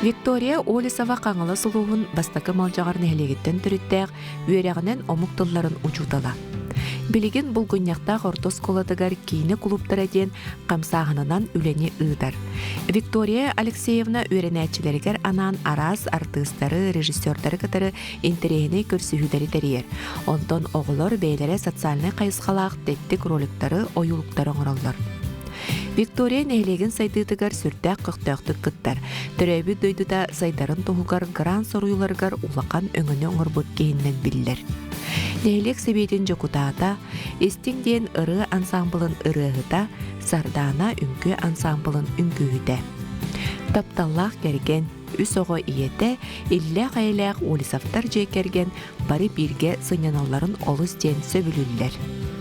Виктория Олисова қаңылы сұлуын бастакы малжағар нәхелегеттен түріттәк үйерәғінен омық тұлларын ұчутала. Билигин бұл гүнняқтақ ортос коладыгар кейіні клубтара ден қамсағынынан үлені ұйдар. Виктория Алексеевна үйренәтчілерігер анан арас артыстары, режиссердары кітары интерейіні көрсігілері дәрер. Онтон оғылар бейлері социальный қайысқалақ теттік роликтары, ойылықтары оңыралар. Виктория нәйлеген сайдыдыгар сүрдәк қықтақтық кыттар. Түрәбі дөйдіда сайдарын тұғылғар гран соруйларғар улақан өңіні оңырбыт кейіннен білілер. Нәйлек себейден жокутаата, естің ден ыры ансамблын ырығыта, сардана үнкі ансамблын үнкүйіті. Тапталлақ керген, үс оғы иеті, илләқ айләқ олисафтар жекерген, бары бірге сыняналарын олыс ден сөбілілер.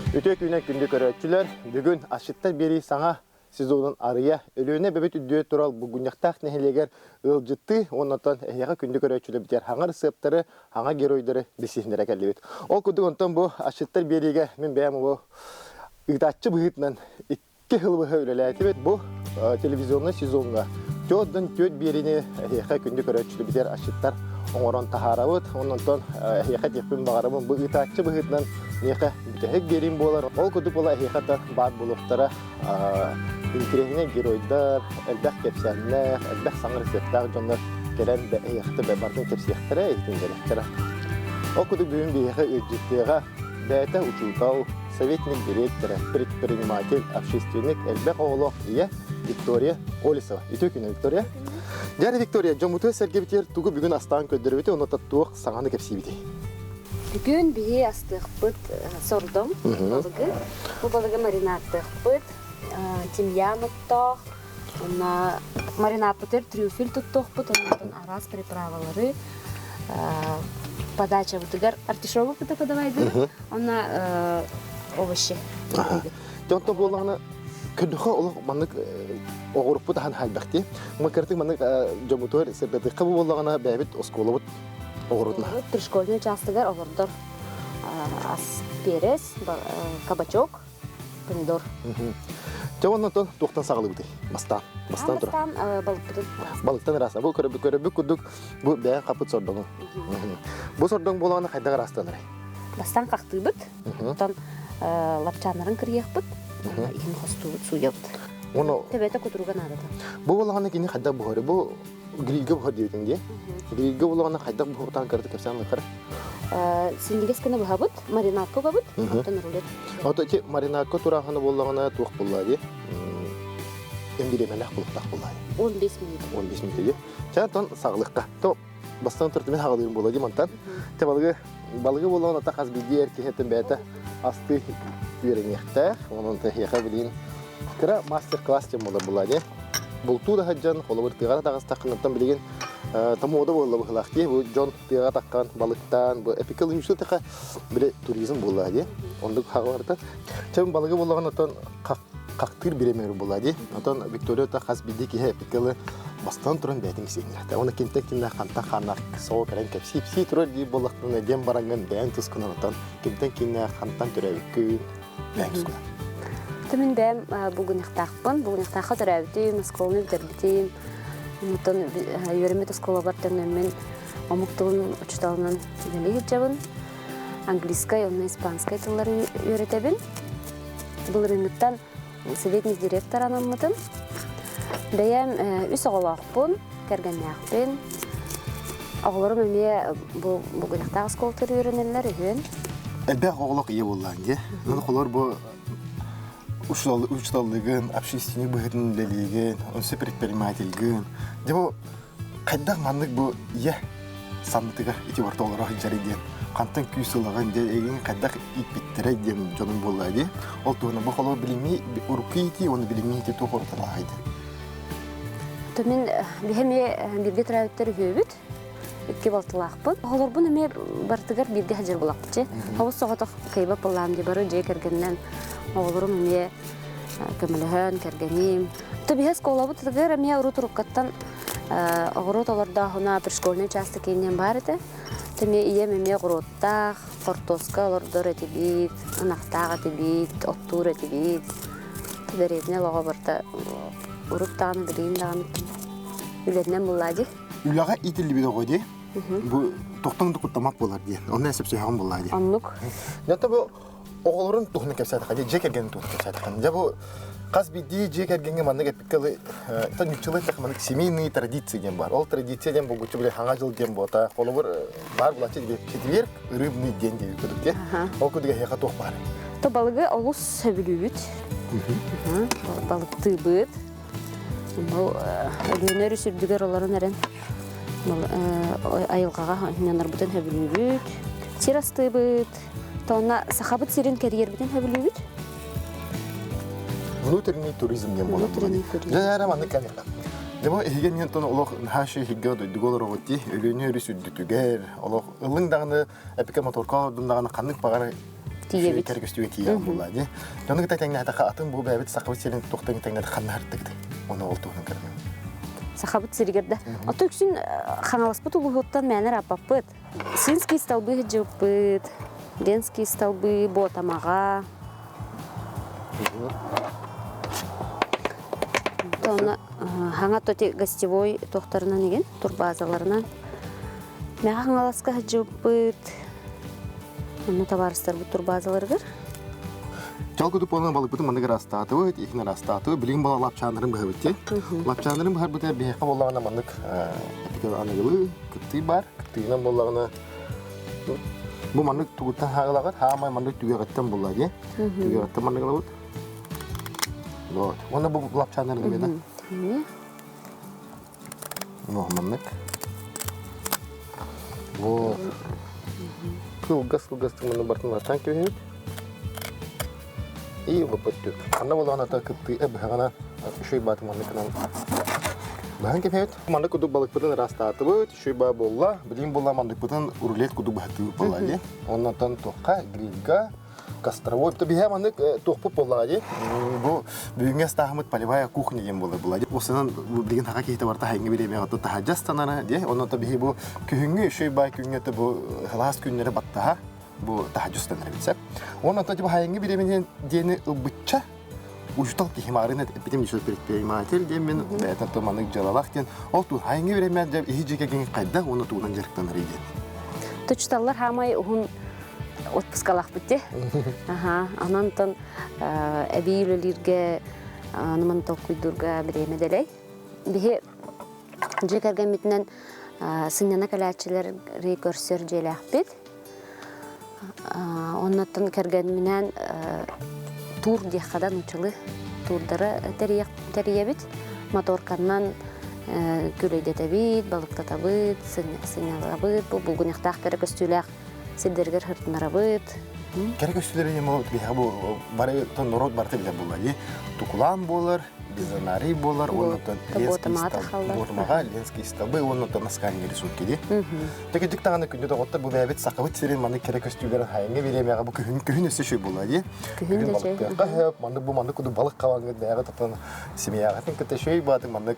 Өтек үйіне күнді көрәтчілер, бүгін ашыттар бері саңа сезонын арыя, өліуіне бәбет үдді турал бұғыняқтақ нәхелегер ылжытты, оннатан әйеға күнді көрәтчілер бітер хаңар сыптары, хаңа геройдары бесесіндер әкәлі бет. Ол күдік онтан бұл ашыттар беріге мен бәйімі бұл ұйтатчы бұғытынан 2 жыл бұғы өлеләйті бет бұл телевизионны сезонға. Төддің төд беріне әйеға күнді көрәтчілер бітер ашыттар оңыран тахарабыт, оннан әйеға текпін бағарабын бұл ұйтатчы бұғытынан неқа бүтәхек берім болар. Ол күдік бола әйеқата бар болуқтара интерегіне геройдар, әлбәқ кепсәнләқ, әлбәқ саңыр септақ жонлар келен әйеқата бардың кепсияқтара әйтіндеректара. Ол күдік бүгін бейеқі үржеттеға бәйті учутау, советник директора, предприниматель, общественник, әлбәқ оғылық ие Виктория Олисова. Үтек күні Виктория. Дәрі Виктория, жомуты сәрге бітер тұғы бүгін астан көддірі біте, оны таттуық саңаны кепсей біте. Бүгін бие астық бұд сордым балығы. Бұл балығы маринаттық бұд, тимьян ұттық, маринат бұтыр трюфель тұттық бұд, ондан арас приправалары, подача бұдығар артишовы бұды подавайды, онна овощи. Жонтон болағына күндіға олық маңық оғырып бұд хан халбәқті. Мұқыртық маңық жомутуар сәрбәді қабы болағына бәйбет осколы бұд. Пришкольный частыгар олордор перец, кабачок, помидор. Жауаннан тоқтан сағылы бұды, бастан. Бастан балык бұды. Балықтан раса. Бұл көрібі күдік бұл бәйін қапыт сордыңы. Бұл сордың болағына қайдағы растан әрі? Бастан қақты бұд, оттан лапчанларын кіргек бұд, ең қосту бұд, суя бұд. Төбеті күтіруға надады. Бұл болағына кені қайдағы бұғыры? Бұл грильге бұғыр дейтінге. Грильге болағына қайдағы бұғыртан кірді кәпсән ұйқыры? Сендегескені бұға бұд, маринатқа бұд, оттан рулет. Оты маринатқа тұрағаны болағына туық болады. Емберемелек бұлықтақ болады. 15 минут. 15 минут еді. Чағын сағылыққа. Бастан тұртымен хағылығын болады мантан. Балығы болағына та қазбеге әркенеттен бәйті асты үйренекті. Оның еқа білейін. Кіра мастер-класс тем болады. Бұлту да хаджан, қолы бір тыйғара тағыз таққынаттан білеген тамуода болы бұғылақты. Бұл жон тыйға таққан балықтан, бұл эпикал үйшіл тіға біле туризм болады. Ондық қағы барды. Чәбін балығы болағын отан қақтыр біремері болады. Отан Виктория та қаз білді кейі эпикалы бастан тұрын бәйтін кесеңдер. Оны кемтен-кемді қанта қанақ, соғы кәрен кәпсей тұрыр дей болақтың дем баранған бәйін тұсқынан отан кемтен-кемді қантан түрәуіккін бәйін тұсқынан. Тәмен бәм бүгін иқтақпын. Бүгін иқтаққа түрәуітім, ұсколыны бітірбітім. Мұттан үйерімет ұскола бартыңын мен омықтығын ұчыталынан үйелі кетжабын. Английскай, оны испанскай тыллары үйеретебін. Бұл рынықтан советник директор анаммытын. Бәйім үс оғылақпын, кәргәннәқпін. Оғыларым өме бүгін иқтақ ұсколтыр үйеренелер үйен. Әлбәқ оғылақ ие болған, Оны қолар бұл учталлыгын, общественник бұғытын лелеген, онсы предпринимательгін. Бұл қайдақ маңдық бұл ие сандытыға ити орта оларға жариден. Қантан күйсіліған еген қайдақ итпеттірі ден жоның болады. Ол туғына бұл қолар білімей, ұрқы ити, оны білімей ити туқ орталағайды. Төмен бігеме бірге тұрауыттары өбіт, үтке балтылақпын. Олар бұн әме бартығар бірге хажыр болақпычы. Ауыз соғатық қайбап болам де бары жай кәргеннен оғылырым әме көміліғін, кәргенем. Төбіғес қолабы тұтығыр әме ұру тұрыққаттан оғырот оларда ғына пришкольный часты кейінен бар еді. Төме ием әме ғыроттақ, қортосқа олардыр әтебейт, ұнақтақ әтебейт, оттур әтебейт. Төберетіне лоға барда ұрып тағаны білейін дағаны үлетінен бұллади. Ülağa itilli bir de bu toxtan da kutlamak bolar diye. Onu hesap söylüyorum bolar diye. Anlık. Ya da bu oğulların tohunu kepsaydı kadı, cekergenin tohunu kepsaydı kadı. Ya bu kas bir cekergenge manlık epikalı, ta nükçülü takmanlık semeyni tradisiyen var. Ol tradisiyen bu güçlü bile hangacıl diyen bu ta kolubur var bulaşıcı bir çetiver, ürünü diyen diye kuduk diye. O kuduga heka toh var. Ta balığı olus söbülübüt. Balık tıbıt. Bu ölüner sürdüger olan eren. Ayılgağa yanlar buten höbülübüt. Çiras tıbıt. Ta ona sahabıt sirin kariyer buten höbülübüt. Внутренний туризм diyen bolar. Внутренний туризм. Ya yara manlık kan yakın. Ya bu ehgen yantan Allah her şey higga da dugolar oğutti, ölüner sürdütüger. Allah ılın dağını epika motorka dağını kanlık bağını Tiyebit. Kerek üstüge tiyan bolar diye. Canı kita tengah da atın bu bebet sakabıt sirin toxtan tengah da kanlar tıktı. Onu oltuğunu kırdım. Sahabıt sirigerde. Ото үксүн ханаласпыт улуһуттан мәнер апаппыт. Синский столбы жыппыт. Ленский столбы ботамага. Тона хаңа тоти гостевой тохтарынан еген турбазаларынан. Мәга ханаласка жыппыт. Оны товарыстар бу турбазаларгыр. Çalgı dupanın balık bütün mandık rastatı, ihne rastatı, bilin bala lapçanların bahçe. Lapçanların bahçe bir hekam Allah'ına mandık. Epikal anıgılı, kıtı var, kıtıyla Allah'ına. Bu mandık tuğuttan hağılagat, hağımay mandık tügegattan bulla diye. Tügegattan mandık alıp. Doğru. Onda bu lapçanların gibi de. Bu mandık. Bu kılgas tümünü bartınlar tanki verir. İyi bapattı. Anna bolana ta kıttı ebhana şöy batmanlık nan. Bahan kefet mandık kudu balık pıtın rastatı bu şöy ba bolla bilin bolla mandık pıtın urulet kudu bahtı bolla diye. Ondan tan toqa grilga костровой то бия манdık тоқпып болла diye. Bu büyüğe stahmet palivaya kuchnya diye bolla diye. Osынан bilin haqa kehte var ta hangi bir yemeğe ta hajastana diye. Ondan tabii bu kühüngü şöy ba kühüngü bu halas günleri batta bu tahajjustan bilsek. Ondan tabii hangi bir yemeğin diyeni bıçça uçtal ki himarine bitim düşüp bir mater diye ben tatmanlık jalalak diye. O tu hangi bir yemeğe de hicike gen qayda onu tuğdan jerikten reydi. Toçtallar hamay hun отпускалах битте. Ага, анантан әбийлелерге аныман толкуйдурга биремеделей. Бихе жекерген битнен сыннана калачылар рекорсер желахбит. Оннаттан керген менен тур дияқадан учылы турдары тәриебит. Моторканнан күлейдетебит, балыктатабит, сынялабит. Бұл гүнектақ керек өстүләқ Сидергер хыртнарабыт. Керек өстүлөрү эме bu бары тон народ барты биле булар. Тукулан болар, Безанари болар, оннотон Ботмага, Ленский столбы, оннотон наскальный рисунки ди. Теге диктаганы күндө оттор бу бәбет сакабыт сирен маны керек өстүлөрүн хайыңга беремега бу күн өсө шөй болар ди. Күн балыкка маны бу маны куду балык кабаңга бәгә татан семьяга тен шөй баты маны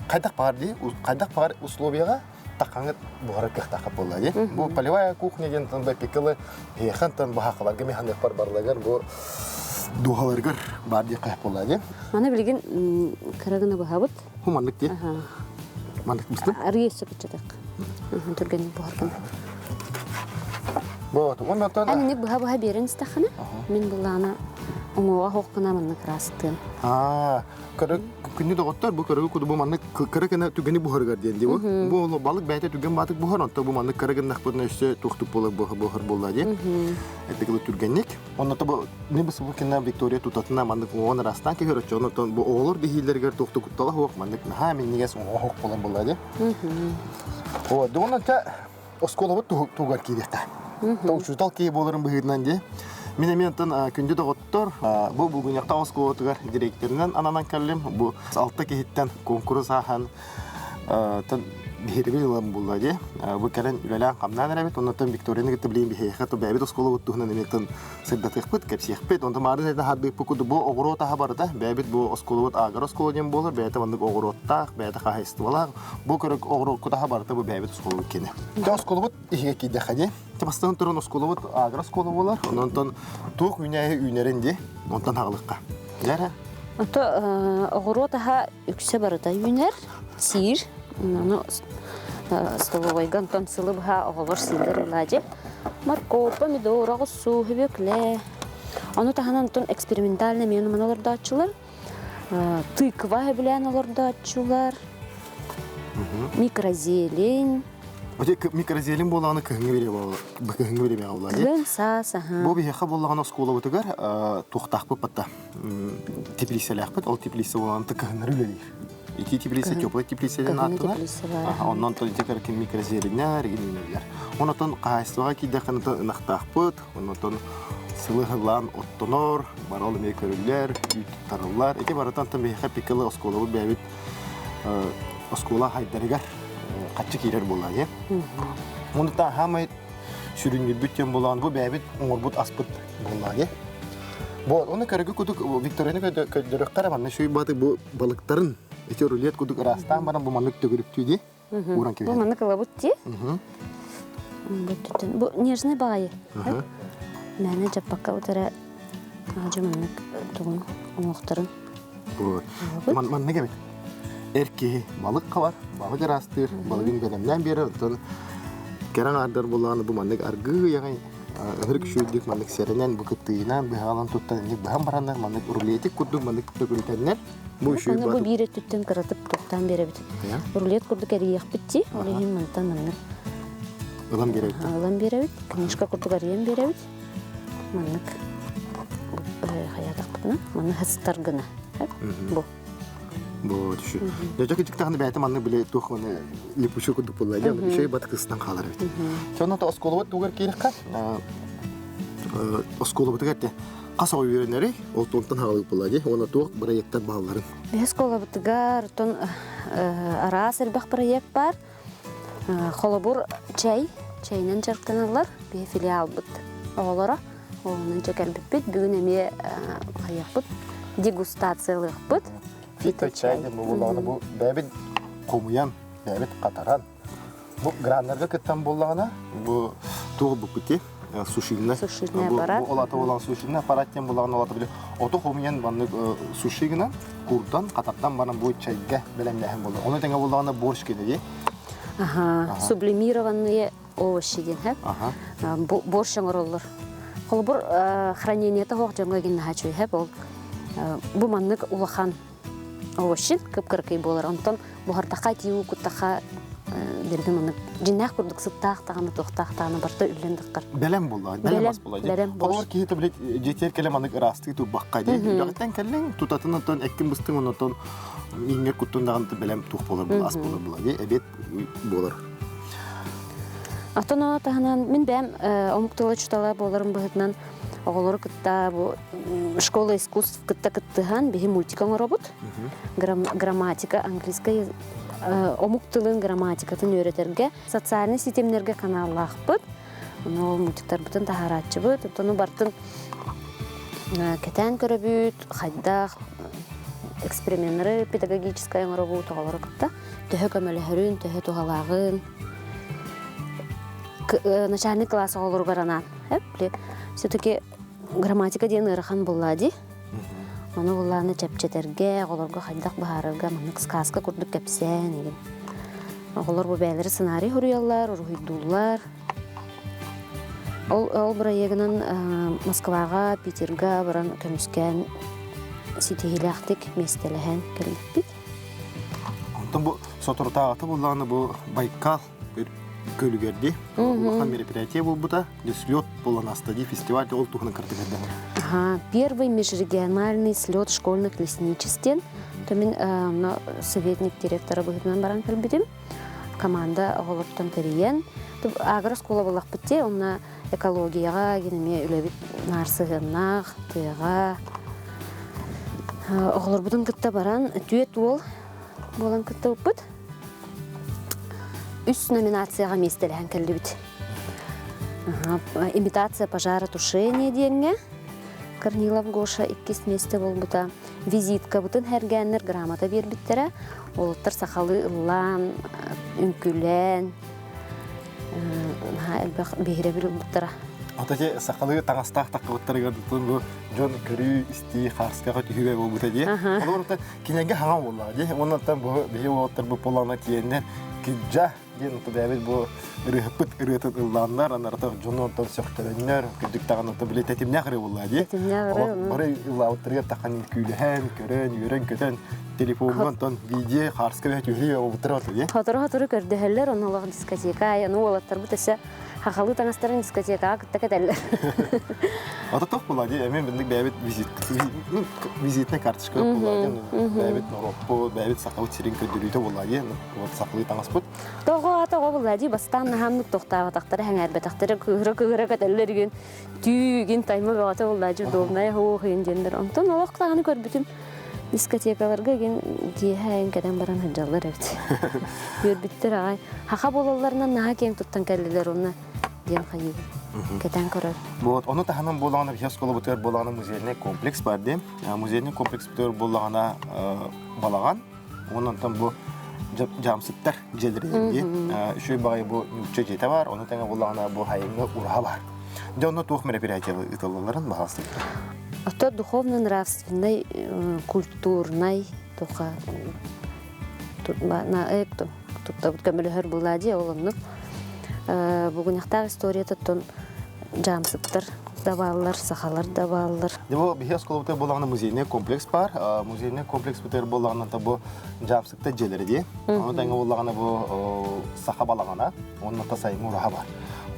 кайдак бар ди, кайдак бар условияга тақаңыт бұғарық тақып болады. Бұл полевая кухня деген таңда пекілі хантан бұхақыларға механдық барлағар бұл дұғаларғар бар де қайып болады. Мана білген қарағына бұхабыт? Бұл мандық де? Мандық бұстың? Арғесі күтчедік. Түргенің бұғарғын. Әнінік бұға берін істақына? Мен бұлағына оңуға хоққына мандық растым. Күнді доғыттар бұл көрігі күді бұл маңны көрігіні түгені бұғырғар дейінді бұл. Бұл балық бәйті түген батық бұғыр, онта бұл маңны көрігіні ақпырына өсі тоқтып бұғыр болла дейін. Әпекілі түргенік. Онната бұл не бұсы бұл кені Виктория тұтатына маңнық оған растан кегер өтші. Онаттан бұл оғылыр дейілдергер тоқты күттала хоқ маңнық наға мен негес оға хоқ болан болла дейін. Онната осколы бұд туғар кейдекті. Тоғышутал кей болырын бұғырынан дейін. Мен күнді доғыттыр, бұл күнекті осколытығар директорынан ананан кәлім, бұл алтта кейттен конкурс аған бейірбей ұлам болды де. Бұл кәрін үләлән қамнан әрәбет, оннаттан Викторияны кетті білейін бейхеқі, бәйбет осколы бұттығынан еметтен сырдатық бұд, кәпсеқпет. Онда марын әді хадбек бұқыды бұл оғыр отаға барды, бәйбет бұл осколы бұд ағыр осколы ден болыр, бәйті вандық оғыр оттақ, бәйті қағайсты болар. Бұл көрік оғыр отаға барды бұл бәйбет осколы бұд кені. Осколы бұд ешеге кейді қаде. Бастан тұрын осколы бұд ағыр осколы болар, оннан туық үйнәйі үйнерінде, онтан ағылыққа. Жәрі? Оғыр отаға үксе барыда үйнер, сир, столовойга онтон сылы быха оголор сылдыр улади. Морковь, помидор, агуссу, хөбөкле. Аны таханан онтон экспериментальный меню маналарда ачылар. Тыква билен аларда ачылар. Микрозелень. Вот микрозелень боланы кыһыңы бере аула. Гын сас, аха. Бу бихе боллаган школа бутыгар тохтак патта. Теплиселях пат, ол теплисе болан тыкыһыныр үлелер. Ити теплисе теплый теплиселен аттылар. Оннан то текер ким микрозеленнәр гинелер. Онотон кайсыга кидәкән нахтак пат, онотон сылыгылан оттонор, барол мекөрүлләр, тарыллар. Эти баратан там бихе пикеле школа бу бәбит школа хайдарыгар качы кирер булай. Монда хамай сүрүнгү бүттен булган бу бәбит оңорбут аспыт булай. Бу оны көргө кудук Викторияны көдөрөк караман, шуй баты бу балыктарын эти рулет кудук растан баран бу маннык төгүрүктү уран кебе. Бу маннык лабутти. Бу нежный бай. Мәне жаппакка утара ажыманнык тугун оңоктарын. Бу маннык кебе. Эрки балык калар, балык растыр, балыгын беремнен бери онтон керен ардар булганы бу маннык аргы ягай Hırk şuyduk manlık serenen bu kıttığına bir halan tuttan bir ham baranlar manlık ruletik kurduk manlık tökültenler bu şu bu bir tütten kıratıp tuttan beri bit. Rulet kurduk eriyak bitti. Olehim mantan manlık. Alam beri bit. Alam beri bit. Kınışka kurduk ariyem beri bit. Manlık hayatak butuna. Manlık hastar gına. Bu. Bu düşü. Ya çok küçük tane bir manlık bile tuh onu lipuşu kurduk bulaydı. Bir şey batıkısından kalır bit. Sonra da oskolavat tuğar kirikka. Oskolavat gerte. Qasa öğrenleri oltontan halıp bulaydı. Ona tuğ proyektler bağların. Oskolavat gar ton aras elbaq proyekt var. Xolobur çayından çarktanırlar. Bir filial bit. Oğlara. Onun çekel bit. Bugün eme hayak bit. Degustatsiyalık bit. Fito çay bu bulağını bu bebet komuyan, bebet kataran. Bu granlarga kıttan bulağına bu tuğ bu kuti sushiline. Sushiline barat. Bu olata olan sushiline paratyan bulağına olata bile. Oto komuyan banlık sushigine kurdan katattan bana bu çayga belemlehem bulağına. Onu tenge bulağına borç geliyor. Aha, сублимированные овощи ген хәп. Борщ яңгырылыр. Холбур хранениеті хоқ жаңға ген хачуй хәп ол. Бу маннык улахан овощин кып-кыркый болар. Онтон бухардаққа тиу куттақа берген маннык жиннақ күрдік сыттақ тағаны тоқтақ тағаны барта үллендіққар. Белем болар, белем бас болар. Белем борщ. Олар кейті білет жетер келе маннык ырасты ту баққа дейін. Жағыттан кәлін тұтатын онтон әккін бұстың онтон иңер күттіндағын белем тух болар болар, ас болар болар. Әбет болар. Аттан тағынан мен бәм омуктылы чутала боларым бұғытынан оғылары кытта бұл школа искусств кытта-кыттыған бейі мультикан робот. Грамматика, английская омуктылын грамматикатын өретерге социальный системлерге каналлақ бұд. Ол мультиктар бұтын тахаратчы бұд. Оттаны бартын кәтән көрі бұд, қайдақ, эксперименттері педагогическая робот оғылары кытта. Төһі көмелі төһі туғалағын. Начальный класс оғылыр баранан. Все-таки грамматика дейін ырыхан бұллади. Оны бұлланы чәпчетерге, оғылырға қайдақ бағарырға, мұнық сказка күрдік кәпсен. Оғылыр бұл бәлері сценарий ұруялар, ұруйдулар. Ол бұра егінін Москваға, Питерға баран көміскен сетегіліқтік местеліген кәлікпік. Онтан бұл сотыртағаты бұлланы бұл Байкал көлігерді. Улахан мероприятие бұл бұта. Слет болан астади фестиваль ол туханы картыгерді. Первый межрегиональный слет школьных лесничестен. То мен советник директора бұғытынан баран кәлбедім. Команда оғылырттан кәріен. Агра школа болақ бітте, онна экологияға, генеме үләбіт нарсығынақ, тыға. Оғылыр бұдың күтті баран, түйет ол болан күтті ұппыт. Үс номинацияға местеліген кәлді біт. Имитация пожара тушения денге. Корнилов Гоша 2 месте бол бұта. Визитка бұтын әргәннер грамота бер біттері. Олыттар сақалы ұллан, үнкілен. Әлбәқ бейірі білі бұттыра. Отаке сақалы таңастақ таққыбыттарыгар тұтын бұл жон көрі істі қарсқаға түйіге бұл бұта де. Олар ұтта кенеге хаңа болаға де. Оннаттан бұл бейі олаттар бұл полағына тиеннер кіджа ден ұтта бәбет бұл үріппіт үретін ұлландар. Анарта жоны оттан сөқтәрінер күдік тағын ұтта біле тәтімне қыры болаға де. Оры ұллауыттарыгар таққан күйліхен, көрін, үйрен, көтен телефонынан тон видео қарсқаға түйіге отыры отыр де. Хатыры көрдіхелер, оналағы дискотека, яны олаттар бұтасы хақалы таңастарын дискотекаға күттәк әдәлілер. Ата тоқ болады, әмен біндік бәйбет визитіне картышқа болады. Бәйбет Норокпо, бәйбет сақалы терен көдірейті болады. Сақалы таңас бұд. Тоғы болады, бастан нағамдық тоқтағы тақтары әңәрбе тақтары күғыры көтәлілер ген түйген таймы бағаты болады. Долнай хоғын жендер. Онтан олақ тағаны көрбітім. Дискотекаларға ген дейхәйін кәден баран хыджалар әбіт. Көрбіттер ағай. Хақа болаларынан наға кең тұттан кәлілер оны ден қайып. Кәден көрір. Оны тағынан болағына бейхес қолы бұтыр болағына музейіне комплекс бар дем. Музейіне комплекс бұтыр болағына балаған. Онын бұл жамсыттар желдірейінде. Үшөй бағай бұл нүкче жеті бар. Оны тәңі болағына бұл хайыңы ұраға бар. Де оны туық мероприятиялы ұтылыларын бағастыр. Это духовно-нравственной, культурной, только на это, тут камелехер булади, олоннук. Бүгүнактагы историята тон жамсыттар даваллар, сахалар даваллар. Дебо бихес колубута болагына музейный комплекс бар. Музейный комплекс бутер болагына табу жамсыкта желерди. Аны таңга болагына бу саха балагана, онун та сайын ураха бар.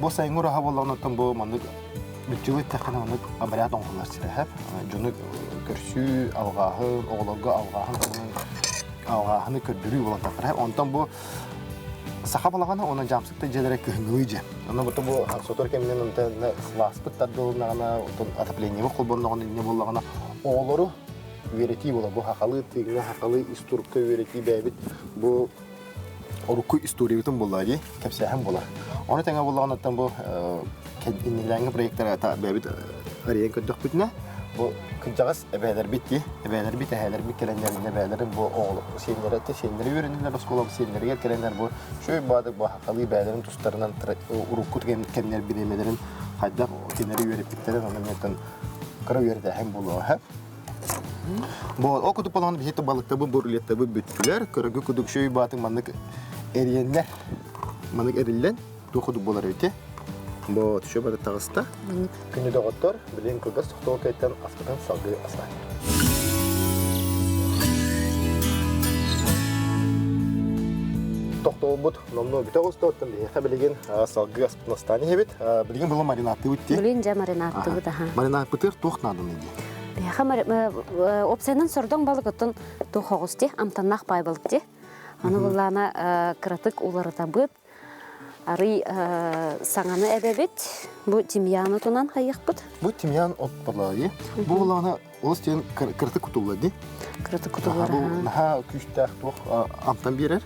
Бу сайын ураха болагына тон бу мандык bütçeyi takana onu ameliyat onlar sirahep. Jonu körsü algahın, oğlorga algahını kördürü olan takara. Ondan bu saha balagana ona jamsıkta jelerek köhünüyce. Ona bu sotor keminden ondan slaspıt tadılığına atapleniye kolborluğuna ne bolluğuna oğloru vereti bola. Bu hakalı tigine hakalı isturukta vereti bebit bu orukku istoriyetin bolladı. Kapsahan bolar. Onu tanga bollağına tam bu İndiğinle projeler bebit arayın kötük bütüne bu kıncağız ebeler bitti ebeler bir kelenlerinde ebelerin bu oğlu şeyleri öğrendiler oskola bu şeyleri gel kelenler bu şöyle bağda bu hakalı ebelerin tuşlarından urukut kendileri bilemelerin hatta kendileri öğrenip bittiler ondan yerden kara yerde hem buluyor hep bu o kutup olan bir hete balıkta bu borulette bu bütüler körgü kutup şöyle bağda manlık eriyenler manlık erilen dokudu bolar öte. Bu şu böyle tağısta. Günü doktor, bilin kıldır, soğuk etten askıdan salgı aslan. Doktor bu, nomno bir tağısta ottan bir heka bilgin salgı askıdan aslan hebit. Bilgin bunu marinatı bitti. Bilin ja marinatı bu daha. Marinat bitir, toq nadın idi. Heka opsiyonun sorduğun balık ottan toğusti, amtannak bay balıkti. Onu bulana kıratık uları tabıp. Arı sağanı edebet, bu timyanı tunan hayıqbıd. Bu timyan ot balığı. Bu bulana oluştuğun kırtık kutuladı. Kırtık kutuları. Bu daha küçük toq amtan birer.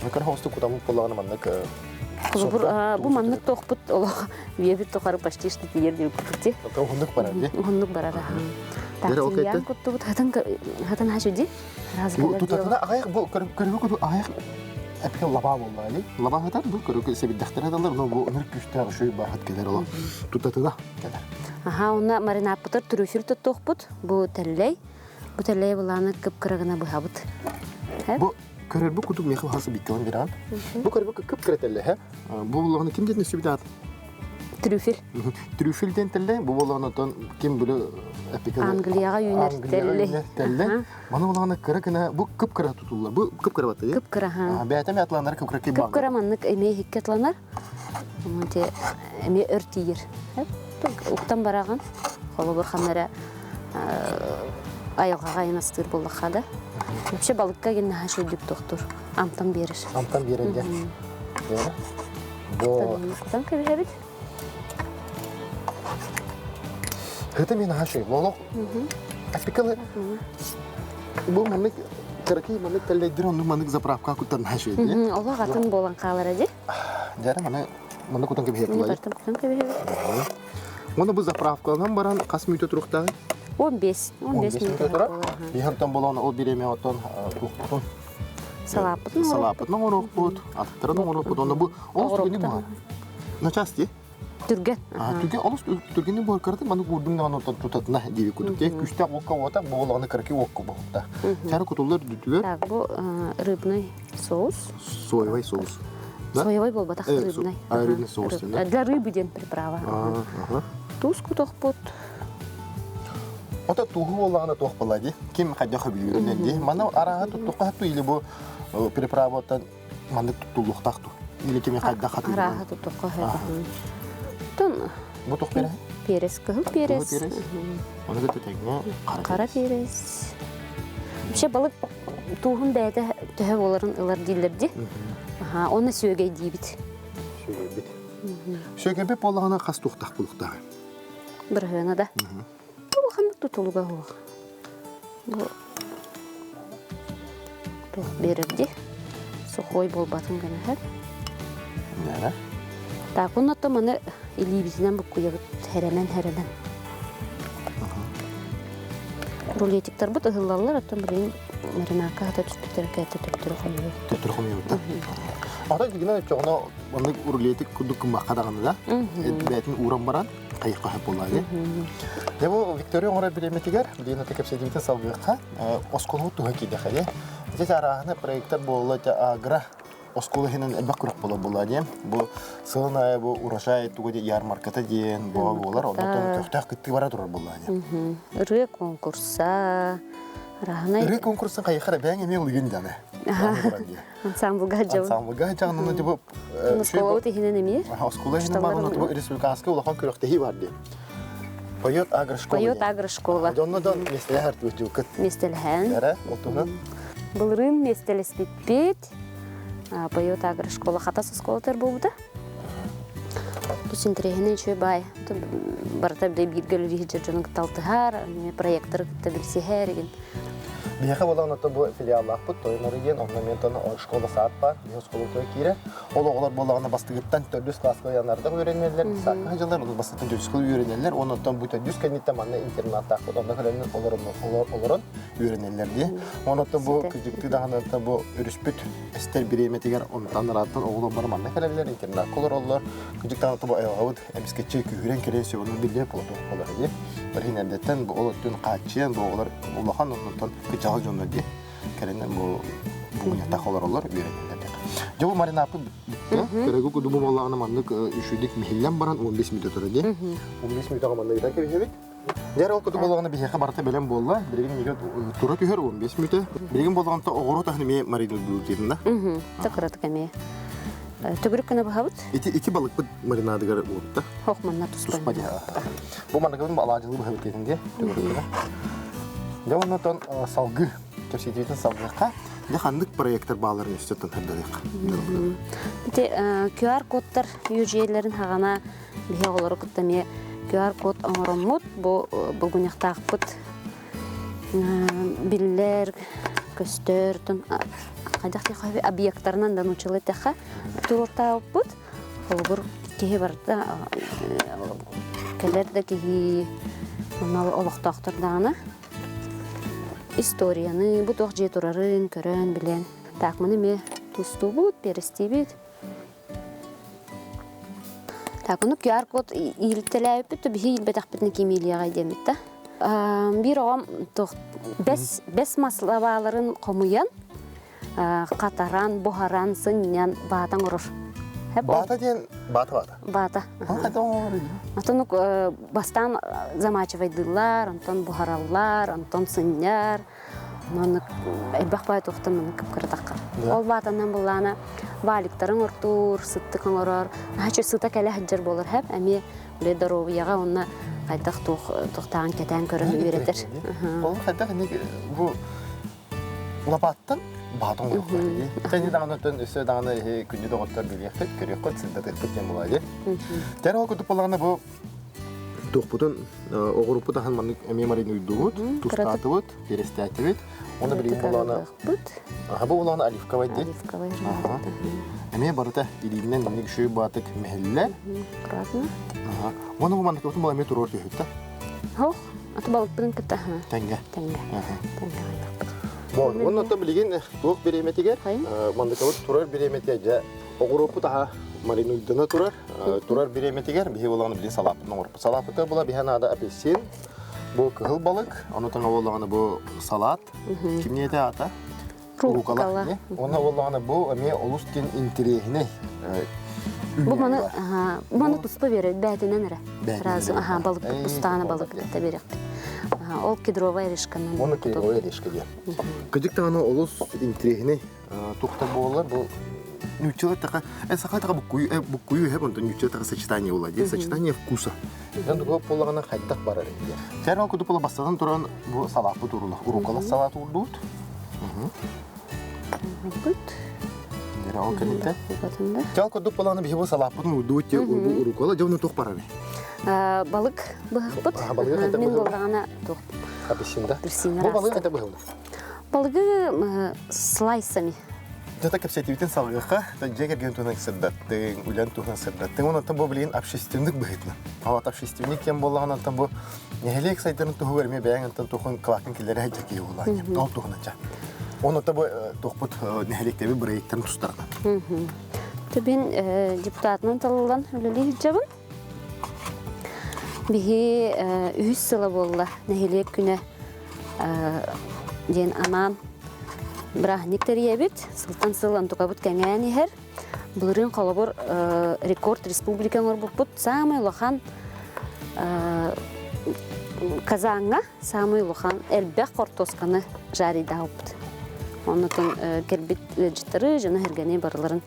Ne kadar hostu kutamı bulağını manlık. Bu manlık toqbıd ola. Viyebit toqarı başta işte diğer diye kutukti. Hunduk barar diye. Hunduk barar. Ta timyan kutubud hatan haşudi. Bu tutatına ayak bu kırık kutu ayak. Epey laba olmalı. Laba hatar bu kırık sebebi daktar adalar. Bu nırk güçler şöyle bahat gelir ola. Tutatına gelir. Aha ona marinat putar trüfür toqbud. Bu telley. Bu telley bulana kıpkırığına buhabud. Bu kırık bu kutu mekal hası bitiyor bir an. Bu kırık kıpkırı telley he. Bu bulana kim dedi nesibidat? Trüfür. Trüfürden telley. Bu bulana ton kim böyle Angliyaga yönelteli. Bana bulana kırıkına bu kıpkırı tutulurlar. Bu kıpkırı batı ya? Kıpkırı ha. Beyatemi atlanlar kıpkırı ki bağlı. Kıpkırı manlık emeği hikkatlanır. Ama emeği örtüyür. Uqtan barağın. Kolu bir kamera ayılgağa inastır bulduğada. Hepsi balıkka genne haşöydük doktor. Amtan verir. Amtan verir gel. Bu... Kutan kebir. Hıtı men haşöy. Lolok. Apikalı. Bu manlık kırıkı manlık telleydir onu manlık zapravka kutan haşöy diye. Allah katın bolan kalır adı. Jarı mana kutan kebir yapılır. Kutan kebir. Onu bu zapravkadan baran kas müyte turukta? 15 müyte turar. Bir hantan bolana o bireme otan tuğutun. Salapıtın oruk bud. Atıtırın oruk bud. Onda bu olsun günü bu. Ne çasti? Түрген. Түрген алыс түргенде бар карты маны көрдүң даган тутатына диби күдүкте күчтә окка бота болганы карки окка болта. Чары кутулар дүтүгөр. Так, бу рыбный соус. Соевый соус. Соевый болбатах рыбный. Рыбный соус. Для рыбы ден приправа. Туз кутохпут. Ота тугу болганы тох балади. Ким хадяха билүрүнөн ди. Мана арага туттукка хатту или бу приправатан маны туттулуктакту. Или ким хадда хату. Арага туттукка хата. Тон Бу тох бере. перец, кыл перец. Оны да тегне Кара перец. Вообще балык тугун бәйте төһө боларын ылар дилерди. Оны сөөгөй дибит. Сөйбит. Сөйгебе болганы кас тухтак булуктагы. Бір ғана да. Бұл қамық тұтылуға ол. Бұл берірде. Сухой бол батын ғана әр. Нәра? Так, оны атыманы илибізінен бұл көйебіт хәрәмен. Рулетиктер бұт ұғылалар, аттым білейін маринака ғата түспектері кәйті түптірі қойып. Түптірі қойып. Ата дегенде çoğuna onu urletik kuduk makadağını da beytin uğram baran kayıqqa hep olaydı. Ya bu Victoria ona bilemetiger, bilene tekep sedimten salgıqa oskolu tuha kide xali. Zet arağına proyektler bolla agra oskolu henen elbak kurak bola bu sığına bu urajay tuğdi yarmarkata diyen bu olar ondan töhtah gitti bara durar bolladı. Rı konkursa Rı konkursun kayıqara ben emeği uygun dana. Ансамблга жау. Ансамблга жағынан деп Скола тегенен емер. Скола жинен бағына бұл республиканский улахан көріқтегі бар деп. Поет агрошкола. Поет агрошкола. Жоннадан местелі әрт өтіу күт. Местеліген. Әрі, ұлтығын. Бұлырын местеліс бітпет. Поет агрошкола. Қатасы сколатар болуды. Түсінтірегіне чөй бай. Барта біле бергелі рейджер жоның кіталтығар. Проекттар күтті білсігер. Бияқа болған отты бұл филиаллақ бұд, тоймары ген, орнаментоны школа саат бар, бия школа той кейірі. Олар болағына бастығыттан төрдіс классқа янардық үйренелер, саққа жылар, ол бастықтан төрдіс қылы үйренелер, онықтан бұл төрдіс кәнеттен манна интернаттақ бұд, онда көлемін оларын үйренелер де. Онықтан бұл күзікті дағанаттан бұл үріспіт әстер біреметегер, онықтан араттан оғылы бар манна көлемілер, интернат қолыр олар. Күзік дағанаттан бұл айғауыд, әміскетче күйірен керен сөйінің білдер болар де. Бір хинәрдеттен бұл олықтың қатшен, бұл олар ұлақан онықтан Жағы жонларды кәрінен бұл бұғынияқтақ олар үйренелерді. Жабы маринапы бітті. Көрегі күдімі болағына маңдық үшілік мехеллен баран 15 минут тұрады. 15 минутаға маңдық етен кебешебек. Дәр ол күді болағына бейхеқа барыта бәлем болла. Біреген егер тұра күйер 15 минуты. Біреген болағында оғыру тағыны ме маринуд бұл дедім да? Тақыраты кәме. Түгірік күні бұғабыд? Iki balık bu marinadığır oldu. Хоқ манна тұспайды. Bu marинадığın alacılığı бұғабыд dedin de. Жауынатан салғы, көпсететін салғыға, де қандық проекттар бағаларын өстеттен әрдәдек. Бәте, QR-кодтар үйжейлерін хағана бейе олары күттіме QR-код оңырымыд, бұл күнеқтақ бұд білілер, көстер, қайдақ объекттарынан да нұчылы тәқі тұрортау бұд. Ол бұр кеге барды кәлерді кеге олықтақтырдағына. Историяны, бұд оқ жет ұрарын, көрін, білен. Так, мұны ме тұсту бұд, перісті бет. Так, мұны QR-код елтілі өпіт, бі елбет ақпетіні кемейліға деметті. Бір оғам 5 маславаларын қомуян, қатаран, бұхаран, сыннян, бағатан ұрыр. Бата ден, бата. Бата. Антон бастан замачывайдылар, антон бұхаралар, антон сынняр. Әлбақ бай тоқтым мұны кіп кірдаққа. Ол батаннан бұлланы валиктарын ұртур, сытты қаңырар. Нәчі сыта кәлі әджір болыр әп, әме үле дұровияға онына қайдақ тоқтаған кәтән көрін үйретір. Ол қайдақ бұл лапаттан Батон оқылады. Тәне дағанаттан өсі дағаны күнде доғыттар білектік, көрек қод, сілдатық көттен болады. Тәрі ол күтіп болағына бұл тоқпұтын оғырупы даған маңық әме марин үйді бұд, тұстаты бұд, бересті әті бұд. Оны білген болағына... Бұл олағына оливка байды. Әме барыта илігінен немнегі шөй батық мәхелілер. Оны бұл маңық өтін бұл әме тұрор түйікті. Хоқ, аты балық білін күтті. Тәңге. Тәңге. Onun da bilgin soğuk bir yemetler, mandıkalı turar bir yemetler. Oğrupu daha маринуйдана турар. Турар биреметигер бихи болганы билин салапытын орып. Салапыты була бихан ада апельсин, бу кыгыл балык, аны таңа болганы бу салат. Кимнете ата? Руккола. Оны болганы бу эме олустин интерегине. Бу маны туспа берет бәтинен эре. Сразу балык устаны балык та берет. Ол кедровая решканан. Оны кедровая решка ди. Кыдык аны олус интерегине тухта болар бу нючелы така, саха така букую хеп онто нючелы така сочетание була ди, сочетание вкуса. Дан дуга полагана хайдак барар ди. Терал куду пола бастадан туран бу салат бу турула. Урукала салат урдут. Дерал кенте. Терал куду поланы бихи бу салат бу урдут те урукала жауны тук барар. Балык быхпыт. Мен болгана тук. Апельсинда. Апельсин. Бу балык это быхылды. Балыгы слайсами. Жата кепсетивитен салгыха, та жегерген туна сырдаттың, үлән туна сырдаттың. Оны там бу билин общественник быхытны. Алат общественник кем болганан там бу нехелек сайтын тугы берме бәян тан тухын калакын килдере хаҗаки булган. Ол тугынча. Оны та бу тухпут нехелектеби бирейттен тустарган. Төбен депутатның талылдан үлеле жабын. Бихи 3 сыла болла нехелек күнә ден анан Бірақ нектерия бит, сылтан сылан туқабыт кәңән ехер. Бұлырын қалабыр рекорд республикан орбұт самый лохан Казанға самый лохан әлбәқ қортосканы жари дауыпты. Онытын кәлбет жыттары жаны әргәне барыларға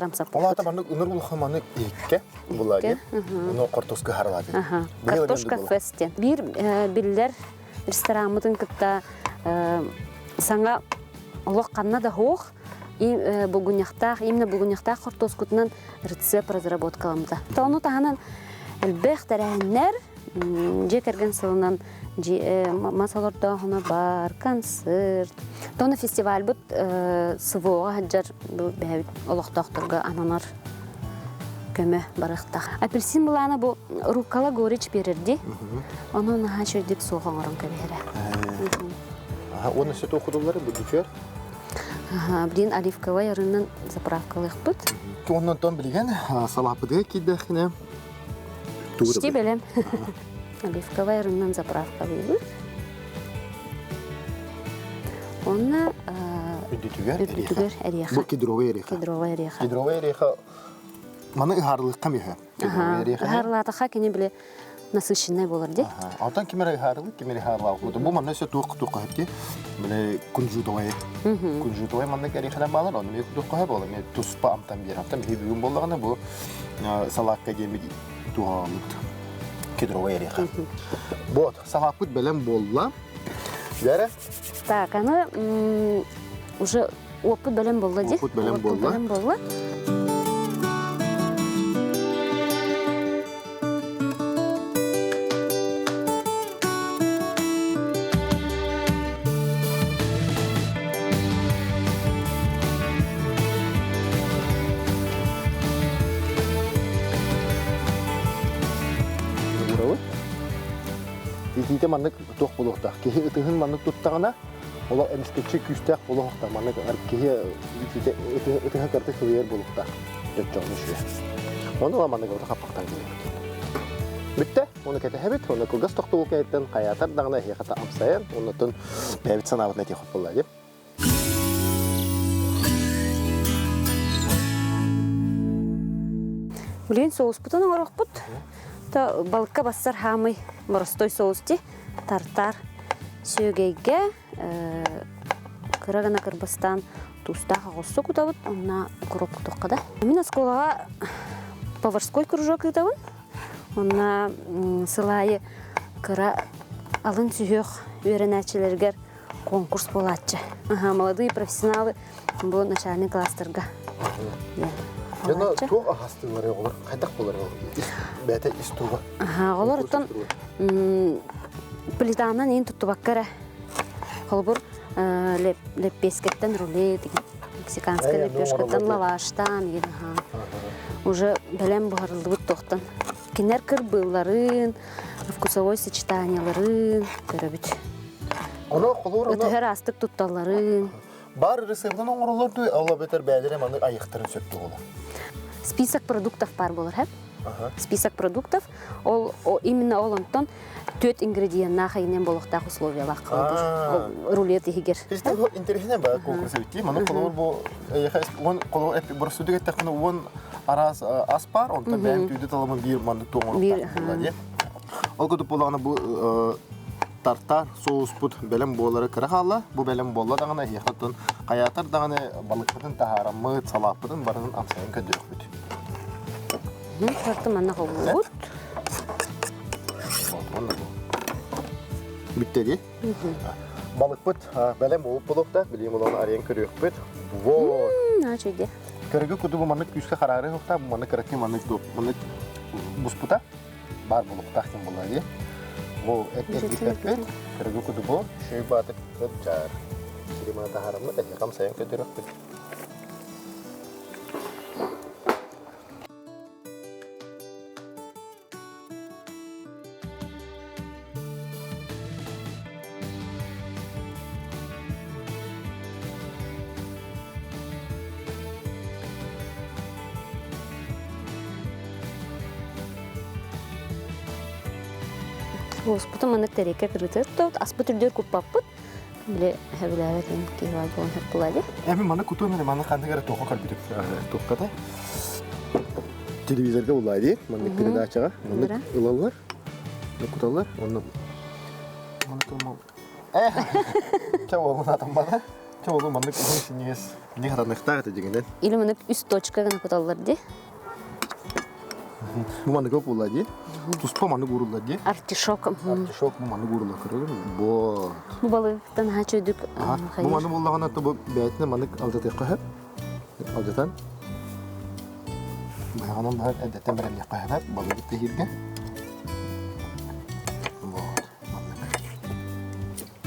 рамсап. Олата баны үнір бұлқаманы екке бұлады. Оны қортосқа харылады. Картошка фестен. Bir биллер ресторанымытын кітта саңа олық қанна да хоқ, именно бұлгуняқтақ қортос күтінен рецепт разработкаламда. Оны тағанан әлбәқ тәрәхіннер, жек әрген сылынан масаларда ғына бар, концерт. Тоны фестиваль бұд сывоға хаджар олықтақтырға ананар көмі барықтақ. Апельсин бұланы бұл руккала горич берерді. Оны наға шөйдік соған орын көбері. Оны сөт оқыдылары бүдікер? Білін оливковай ырынын заправкалық бұд. Оннан тон білген салапыды кейдіғіне? Шти білем. Оливковай ырынын заправкалық бұд. Оны Үдітігер әрияқа. Бұл кедровай әрияқа. Кедровай әрияқа. Кедровай әрияқа маны ұғарлық қам ехі? Ұғарлатыға кені біле насыщенный болар де. Алтан кемер ұғарлық, кемер ұғарлық бұды. Бұл маны сөт туқ әпке біле күнжудовай. Күнжудовай маны әрияқадан балар, оны мен туқ әп олы. Мен тұспа амтан бер аптан бір бүгін болдағына бұл салаққа кемер туғалық. Кедровай әрияқа. Бұл салақпыт бәлем болла. Дәрі? Так, аны уже опыт бәлем болла де. Опыт бәлем болла. Кейте маннык тоқ болуқта. Кейі үтігін маннык тұттағына, ола әмістекші күстәк болуқта. Маннык кейі үтігі кәрті күйер болуқта. Өтчоғын үші. Оны ола маннык ота қаппақтан келемек. Бүтті, оны кәті әбіт, оны күлгас тоқты ол кәйттен қаятар дағына еқата амсайын, оны түн бәбіт санабытына тек болды деп. Білген соғыс бұтының орақ бұт. Балыққа бассар хамый моростой соусти, тартар сөгейге кырагана кырбастан тустаға ғоссу күтабыт, онна күроп күтіққада. Мен асколаға поварской кружок күтабын, онна сылайы кыра алын сүйеқ үйренәтшілергер конкурс болатшы. Молодые профессионалы бұл начальный класстарға. Яна туг ағастылары олар, қайдақ болар бәті истуға. Олар ұттан плитанан ең тұтты баққара. Қолбұр леппескеттен рулет, мексиканский лепешкеттен лаваштан. Уже бәлем бұғарылды бұт тоқтан. Кенер кірбылларын, вкусовой сочетанияларын көрі бүт. Өтігер астық тұтталарын. Бар ресептен оңырылырды, аула бетер бәлері маны айықтырын сөпті олы. Список продуктов бар болар, хәп? Ага. Список продуктов, именно олонтон төт ингредиентна хайнен болохтақ условиялақ қалдыр. Рулет егер. Işte bu интересне ба конкурсы битти. Маны колор бу он колор эп бир судыга тахны он арас аспар, он там бәм түйді таламын бир маны тоңор тахны. Ол көтүп болганы бу тартар соус бут белем болары кырахалла. Бу белем болла дагына яхаттан каятар дагына балыкпытын тахарамы салаппытын барын амсайын көдөрөк бит. Тартым ана колор. Bitti. Balık pıt, belem olup bulukta, bileyim olan arayan körüyor pıt. Voo. Açıydı. Körüge kudu bu manık yüzge kararı yokta, bu manık kırıkı manık buz puta. Bar bulukta kim bulaydı. Bu et pıt, körüge kudu bu, şöyle batık pıt çağır. Bileyim ana taharamı da yakam sayın kötürük pıt. Господи, манак терекке кырыты. Тот аспы түрдөр көп баппыт. Биле хәбиләвәтен кийгән булган хәп булади. Эми маны куту менен маны кандай гара тока калбитип токката. Телевизорга улайды, маны передачага, маны ылалар. Куталар, оны маны тома. Чего мына тамбада? Чего маны кушинес? Не хараныкта это дегенден. Или манак үст точка гына куталар ди. Bu manı көп улайды. Туспа маны гурулады. Артишок. Артишок bu mаны гурула көрөм. Бо. Бу балыктан хачыдык. Bu mаны боллагана то бу бәйтне маны алдыты кыһып. Алдытан. Баягынан бар әдәттән берәм якыһып, балык тегиргә.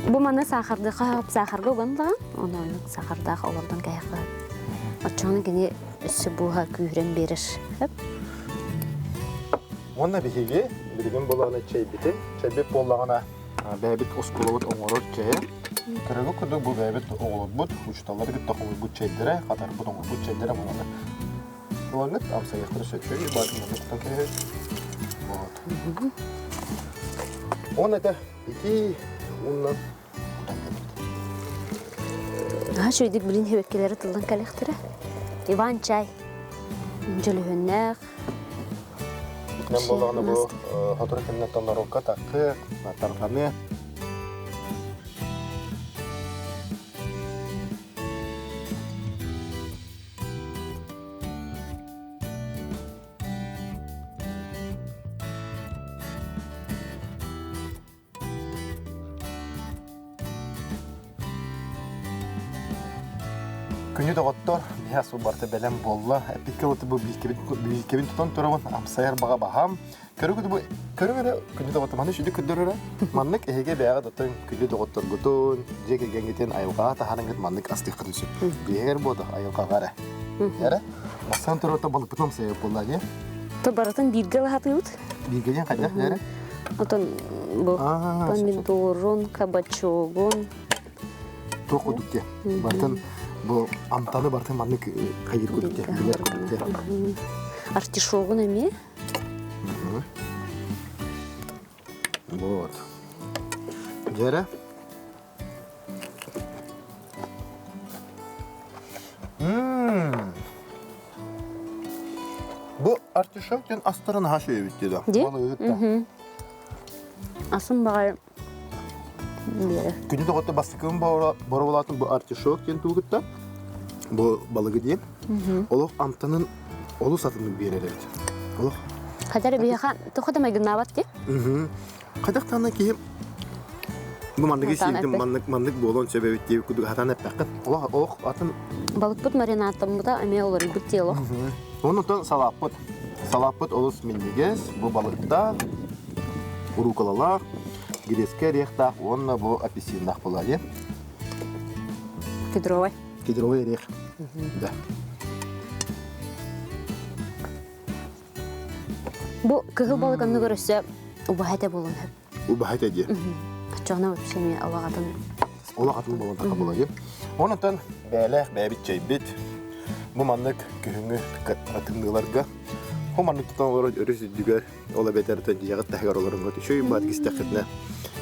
Бу маны сахарды кап сахарга бандаган. Онан сахарда олардан кайыкка. Ачаны гене үсү буга күйрен бериш. Хеп. Онна бихиги, билген болағына чай бити. Чай бит болағына бәбит осколовут оңорот чая. Кырыгы күді бұл бәбит оңорот бұд. Учталары гит тақымы бұд чайдыры, қатар бұд оңор бұд чайдыры болағына. Олаңыт, амса яқтыры сөтчөй, батын оны құтан кері. Он это ики, оннан құтан кері. Хачыдык билин хебеккелери тылдан калектире. Иван чай. Жөлүннәк. Мен болағына бұл хатыры кеннеттен нарокка таққы, тарғаны. Күні доғыттор, бия су барты бәлем болла. Әппетке оты бұл білкебін тұтан тұрауын амсайыр баға бағам. Көрі күні доғыттор маны шүйді күддірірі. Маннык әйге бәға тұтын күні доғыттор ғытын, жек егенгетен айылғаға тахарыңғыт маннык астық қырысып. Бейгер боды айылға ғары. Әрі, мастан тұрауыта балық бұтам сайып болла, не? Тобаратын бирге лахатыйут. Бейгеден қайдақ, әрі? Отон бұл помидорон, кабачогон. Тоқ өдікте. Бартын bu amtanı bartın manlık kayır kudukte, biler kudukte. Артишогун эми? Вот. Жера. Bu artişokten astarını haşıyor bitti de. Di? Asın bağır. Күні доғытты бастықын бары болатын bu artişok кен туғытта. Bu balığı diyeyim. Олық амтанын олу сатының берер еді. Олық. Қадар бияға тұқыда мәгінна бат де? Қадақтана кейім. Bu mandığı sildim, mandık bolon sebebit diye kudu hatan hep bakın. Олық атын. Balık bud marinatım bu da emeği olur, bud değil o. Ondan salaput. Salaput olus mindiges. Bu balıkta urukalalar. Грецкая рехта, он был апельсинах поладе. Кедровый. Кедровый орех. Да. Bu kıhıl balıkını görürse ubahete bulun hep. Ubahete diye. Çoğuna bir şey mi alağatın? Olağatın bolon taqa poладе. Onuntan bäle bäbit çeybit. Bu manlık kühüngü atımlılarga. O manlık tutan olarak örüsü düger ola beterten jagat tahgar olarım got. Şöy bat kistaketne.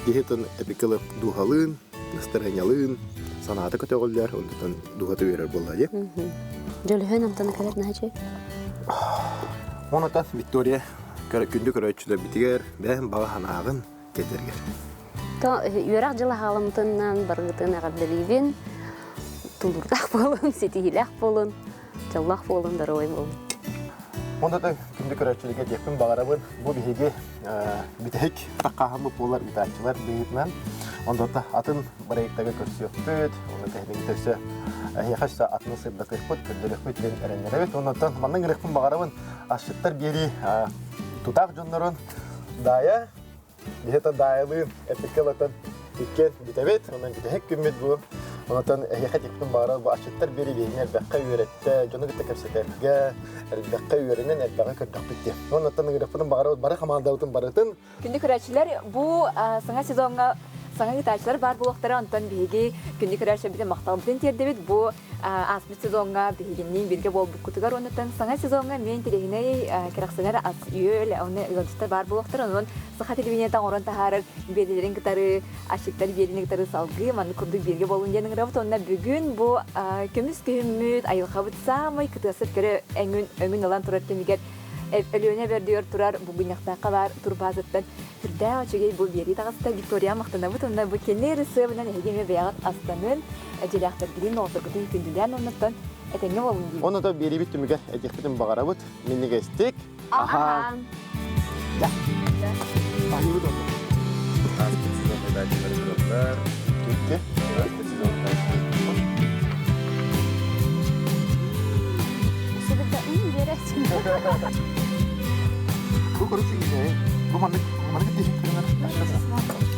Diheton epikalı duhalın, ıstıranyalın, sanatı kötü olar, ondan duhatı verir bolayı. Jölühön amtana kadar naçı. Onuntan Victoria kündü köröçüler bitiger, ben bağa hanağın getirger. То юрак жылы халымтыннан баргытына гадделибин тулурдак болун, сетихилак болун, жаллах болун, дарой болун. Onda da günlük öğretçülüge yakın bağırabın bu bihigi bitehik takahımı polar itaatçılar büyütmen. Onda da atın barayıktağı körsü yok büyüt. Onda tehdin tersi yakaşsa atını sırdak ekbut, kürdülük bütün erenler evet. Ondan mandan gerekpun bağırabın aşıtlar biri tutak jonların daya biheta dayalığın epikalatın ikken bitebet. Ondan bitehik gümmüt bu. Ondan yakat yakın bağırabın bu aşıtlar biri birine bekka üretті, jonu gitte kapseterge. Elbette yörenen elbette kırdak bitti. Ondan sonra grafının bara kamandavutun baratın. Күндік көрәтшілер бұл саңа сезонға саңа гитарчылар бар бұлақтары антон биһиги күндік көрәтші біде мақталбытын тердебет бұл аспет сезонға биһигеннен бірге бол бұққытығар онытын саңа сезонға мен телегіне керақсынар ас үйел оны ұлантыстар бар бұлақтар онын сыға телевинетан орын тахарыр белелерін гитары ашықтар беліне гитары салғы маны күрді бірге болын денің рабыт онына бүгін бұл көміс күйімміт айылқабыт самай кытасыр көрі өңін алан тұрар кемегер Ölüne verdiyor turar bu günyakta var turbazıttan. Hürda açıgey bu biri tağısta Victoria maqtana bu tonda bu kenleri sığınan hegeme beyaz astanın jelaktar bilin olsa kutu kündüden ondan etenge olun diye. Onu da biri bitti müge edektin bağırabıt. Minni gestik. Aha. Ahli bu donda. Gitti. Bu korucu yine. Bu manlık teşekkür ederim.